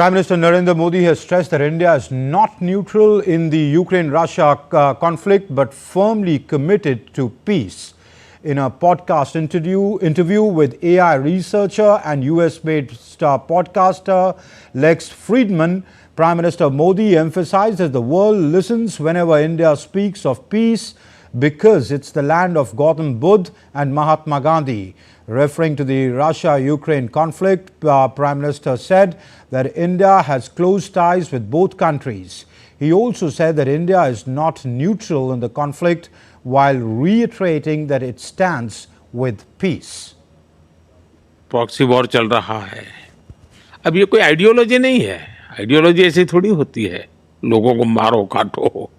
Prime Minister Narendra Modi has stressed that India is not neutral in the Ukraine-Russia conflict, but firmly committed to peace. In a podcast interview with AI researcher and US-based podcaster Lex Friedman, Prime Minister Modi emphasized that the world listens whenever India speaks of peace because it's the land of Gautam Buddha and Mahatma Gandhi. Referring to the Russia-Ukraine conflict, Prime Minister said that India has close ties with both countries. He also said that India is not neutral in the conflict while reiterating that it stands with peace. Proxy war चल रहा है। अब ये कोई ideology नहीं है। Ideology ऐसी थोड़ी होती है, लोगों को मारो काटो,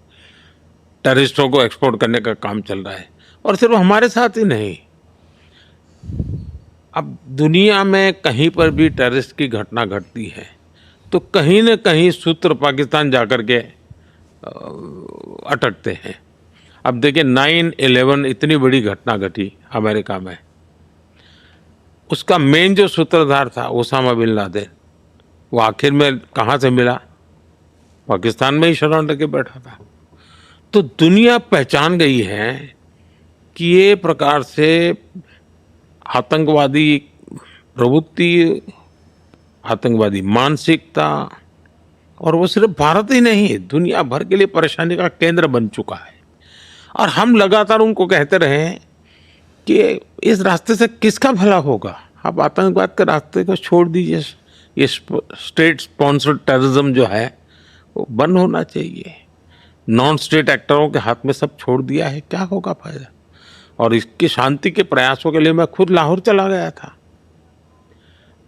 टेररिस्टों को एक्सपोर्ट करने का काम चल रहा है। और सिर्फ हमारे साथ ही नहीं, अब दुनिया में कहीं पर भी टेररिस्ट की घटना घटती है तो कहीं न कहीं सूत्र पाकिस्तान जाकर के अटकते हैं। अब देखिए 9/11 इतनी बड़ी घटना घटी अमेरिका में, उसका मेन जो सूत्रधार था ओसामा बिन लादेन, वो आखिर में कहाँ से मिला? पाकिस्तान में ही शरण लेके बैठा था। तो दुनिया पहचान गई है कि ये प्रकार से आतंकवादी प्रवृत्ति, आतंकवादी मानसिकता, और वो सिर्फ भारत ही नहीं, दुनिया भर के लिए परेशानी का केंद्र बन चुका है। और हम लगातार उनको कहते रहे हैं कि इस रास्ते से किसका भला होगा, आप आतंकवाद के रास्ते को छोड़ दीजिए, ये स्टेट स्पॉन्सर्ड टेररिज्म जो है वो बंद होना चाहिए। नॉन स्टेट एक्टरों के हाथ में सब छोड़ दिया है, क्या होगा फायदा? और इसकी शांति के प्रयासों के लिए मैं खुद लाहौर चला गया था।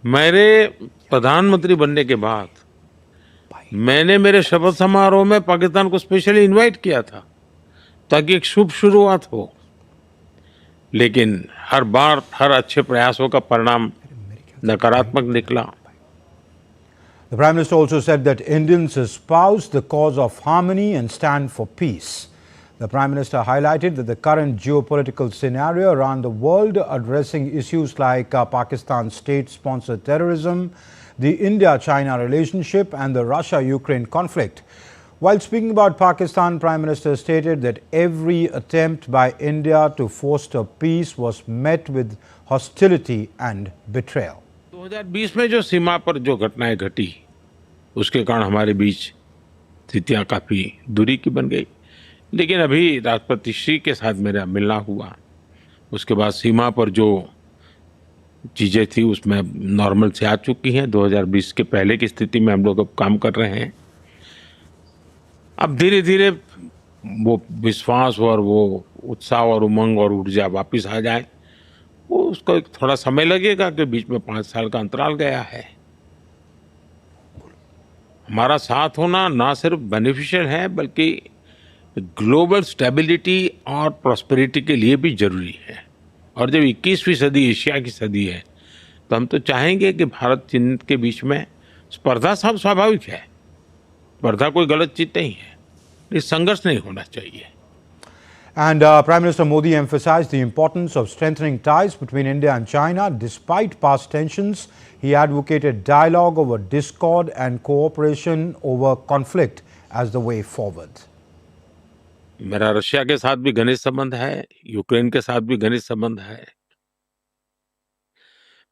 मेरे प्रधानमंत्री बनने के बाद मैंने मेरे शपथ समारोह में पाकिस्तान को स्पेशली इनवाइट किया था ताकि एक शुभ शुरुआत हो, लेकिन हर बार हर अच्छे प्रयासों का परिणाम नकारात्मक निकला। The Prime Minister also said that Indians espouse the cause of harmony and stand for peace. The Prime Minister highlighted that the current geopolitical scenario around the world, addressing issues like Pakistan's state-sponsored terrorism, the India-China relationship and the Russia-Ukraine conflict. While speaking about Pakistan, Prime Minister stated that every attempt by India to foster peace was met with hostility and betrayal. 2020 में जो सीमा पर जो घटनाएं घटी, उसके कारण हमारे बीच स्थितियां काफ़ी दूरी की बन गई। लेकिन अभी राष्ट्रपति श्री के साथ मेरा मिलना हुआ, उसके बाद सीमा पर जो चीज़ें थी उसमें नॉर्मल से आ चुकी हैं। 2020 के पहले की स्थिति में हम लोग अब काम कर रहे हैं। अब धीरे धीरे वो विश्वास और वो उत्साह और उमंग और ऊर्जा वापस आ जाए, वो उसको एक थोड़ा समय लगेगा कि बीच में 5 साल का अंतराल गया है। हमारा साथ होना ना सिर्फ बेनिफिशियल है बल्कि ग्लोबल स्टेबिलिटी और प्रॉस्पेरिटी के लिए भी जरूरी है। और जब 21वीं सदी एशिया की सदी है तो हम तो चाहेंगे कि भारत चीन के बीच में स्पर्धा सब स्वाभाविक है, स्पर्धा कोई गलत चीज नहीं है, ये संघर्ष नहीं होना चाहिए। And Prime Minister Modi emphasized the importance of strengthening ties between India and China. Despite past tensions, he advocated dialogue over discord and cooperation over conflict as the way forward. मेरा रशिया के साथ भी घनिष्ठ संबंध है, Ukraine के साथ भी घनिष्ठ संबंध है।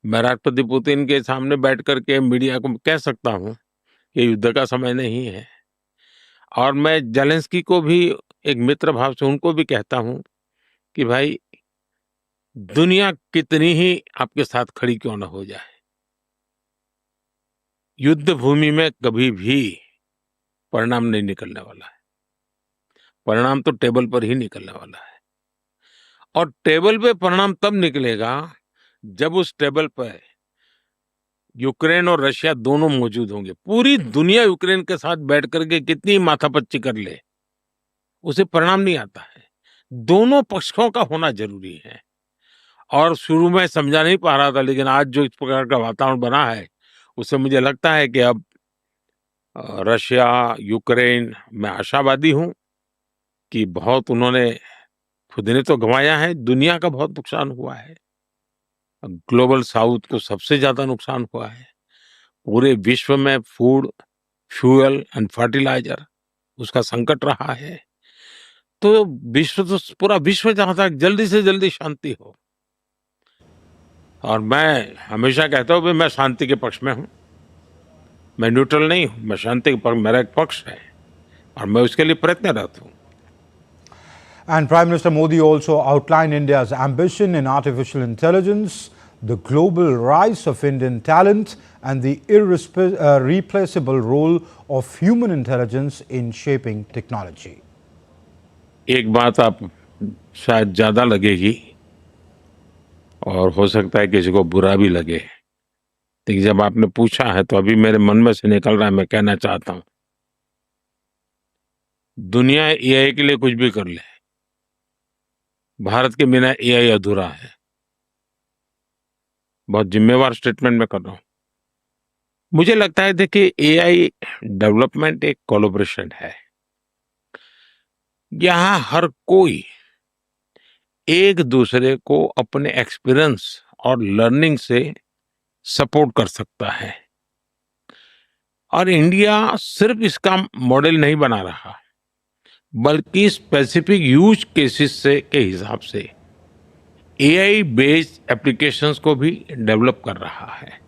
मैं राष्ट्रपति पुतिन के सामने बैठ करके मीडिया को कह सकता हूं कि युद्ध का समय नहीं है। और मैं जेलेंस्की को भी एक मित्र भाव से उनको भी कहता हूं कि भाई, दुनिया कितनी ही आपके साथ खड़ी क्यों न हो जाए, युद्ध भूमि में कभी भी परिणाम नहीं निकलने वाला है। परिणाम तो टेबल पर ही निकलने वाला है। और टेबल पे परिणाम तब निकलेगा जब उस टेबल पर यूक्रेन और रशिया दोनों मौजूद होंगे। पूरी दुनिया यूक्रेन के साथ बैठ करके कितनी माथापच्ची कर ले, उसे परिणाम नहीं आता है। दोनों पक्षों का होना जरूरी है। और शुरू में समझा नहीं पा रहा था, लेकिन आज जो इस प्रकार का वातावरण बना है उससे मुझे लगता है कि अब रशिया यूक्रेन, मैं आशावादी हूं कि बहुत उन्होंने खुद ने तो गंवाया है, दुनिया का बहुत नुकसान हुआ है। ग्लोबल साउथ को सबसे ज्यादा नुकसान हुआ है। पूरे विश्व में फूड, फ्यूल एंड फर्टिलाइजर उसका संकट रहा है। तो पूरा विश्व चाहता है जल्दी से जल्दी शांति हो। और मैं हमेशा कहता हूँ कि मैं शांति के पक्ष में हूँ। मैं न्यूट्रल नहीं हूँ, मैं शांति के पक्ष, मेरा एक पक्ष है और मैं उसके लिए प्रयत्नरत हूँ। And Prime Minister Modi also outlined India's ambition in artificial intelligence, the global rise of Indian talent, and the irreplaceable role of human intelligence in shaping technology. एक बात आप शायद ज्यादा लगेगी और हो सकता है किसी को बुरा भी लगे, लेकिन जब आपने पूछा है तो अभी मेरे मन में से निकल रहा है, मैं कहना चाहता हूं। दुनिया एआई के लिए कुछ भी कर ले, भारत के बिना एआई अधूरा है। बहुत जिम्मेवार स्टेटमेंट मैं कर रहा हूं। मुझे लगता है देखिए, एआई डेवलपमेंट एक कोलैबोरेशन है। यहां हर कोई एक दूसरे को अपने एक्सपीरियंस और लर्निंग से सपोर्ट कर सकता है। और इंडिया सिर्फ इसका मॉडल नहीं बना रहा, बल्कि स्पेसिफिक यूज केसेस से के हिसाब से एआई बेस्ड एप्लीकेशंस को भी डेवलप कर रहा है।